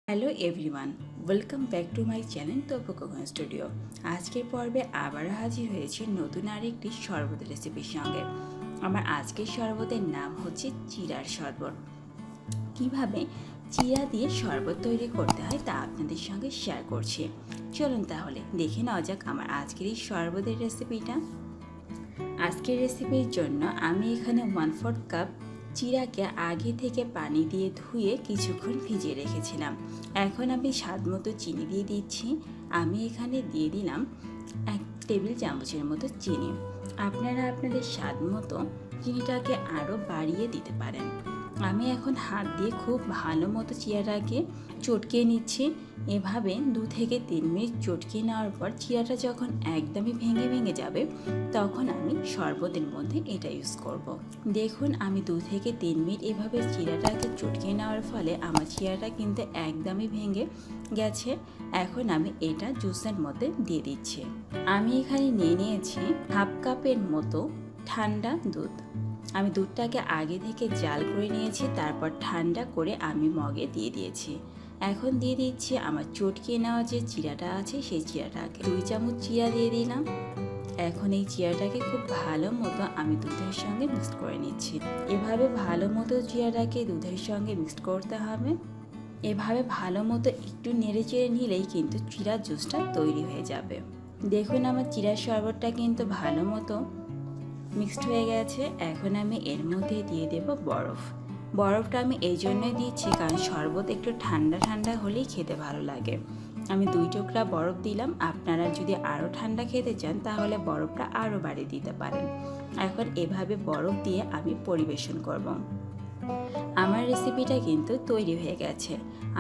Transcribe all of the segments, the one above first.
Hello everyone, welcome back to my channel Tapu studio. আজকের পর্বে আবারও হাজির হয়েছি নতুন আরেকটি শরবত রেসিপির সঙ্গে। আমার আজকের শরবতের নাম হচ্ছে চিরার শরবত। কিভাবে চিরা দিয়ে শরবত তৈরি করতে হয় তা আপনাদের সঙ্গে শেয়ার করছি। চলুন তাহলে দেখে নেওয়া যাক আমার আজকের এই শরবতের রেসিপিটা। আজকের রেসিপির জন্য আমি এখানে 1/4 কাপ চিরাকে আগে থেকে পানি দিয়ে ধুয়ে কিছুক্ষণ ভিজিয়ে রেখেছিলাম। এখন আমি স্বাদ মতো চিনি দিয়ে দিচ্ছি। আমি এখানে দিয়ে দিলাম 1 টেবিল চামচের মতো চিনি। আপনারা আপনাদের স্বাদ মতো চিনিটাকে আরও বাড়িয়ে দিতে পারেন। আমি এখন হাত দিয়ে খুব ভালো মতো চিরাটাকে চটকিয়ে নিচ্ছি। এভাবে 2 থেকে 3 মিনিট চটকিয়ে নেওয়ার পর চিরাটা যখন একদমই ভেঙে যাবে তখন আমি শরবতের মধ্যে এটা ইউজ করব। দেখুন আমি 2 থেকে 3 মিনিট এভাবে চিরাটাকে চটকিয়ে নেওয়ার ফলে আমার চিরাটা কিন্তু একদমই ভেঙে গেছে। এখন আমি এটা জুসের মধ্যে দিয়ে দিচ্ছি। আমি এখানে নিয়েছি 1/2 কাপের মতো ঠান্ডা দুধ। আমি দুধটাকে আগে থেকে জাল করে নিয়েছি, তারপর ঠান্ডা করে আমি মগে দিয়ে দিয়েছি। এখন দিয়ে দিচ্ছি আমার চটকিয়ে নেওয়া যে চিরাটা আছে সেই চিরাটাকে 2 চামচ চিরা দিয়ে দিলাম। এখন এই চিরাটাকে খুব ভালো মতো আমি দুধের সঙ্গে মিক্সড করে নিচ্ছি। এভাবে ভালো মতো চিরাটাকে দুধের সঙ্গে মিক্সড করতে হবে। এভাবে ভালো মতো একটু নেড়ে চেড়ে নিলেই কিন্তু চিরার জুসটা তৈরি হয়ে যাবে। দেখুন আমার চিরার শরবতটা কিন্তু ভালো মতো মিক্সড হয়ে গেছে। এখন আমি এর মধ্যে দিয়ে দেব বরফ। বরফটা আমি এই জন্যই দিচ্ছি কারণ শরবত একটু ঠান্ডা ঠান্ডা হলেই খেতে ভালো লাগে। আমি 2 টুকরা বরফ দিলাম। আপনারা যদি আরও ঠান্ডা খেতে চান তাহলে বরফটা আরও বাড়িয়ে দিতে পারেন। এখন এভাবে বরফ দিয়ে আমি পরিবেশন করব। আমার রেসিপিটা কিন্তু তৈরি হয়ে গেছে।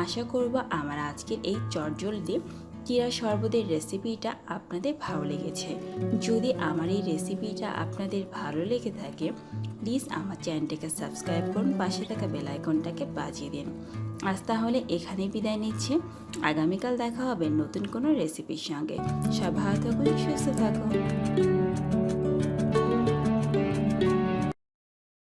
আশা করব আমার আজকের এই চটজলদি চিরা শরবতের রেসিপিটা আপনাদের ভালো লেগেছে। যদি আমার এই রেসিপিটা আপনাদের ভালো লেগে থাকে প্লিজ আমার চ্যানেলটাকে সাবস্ক্রাইব করুন, পাশে থাকা বেল আইকনটাকে বাজিয়ে দিন। আজ তাহলে এখানেই বিদায় নিচ্ছি। আগামীকাল দেখা হবে নতুন কোনো রেসিপির সঙ্গে। সব ভালো থাকুন, সুস্থ থাকুন।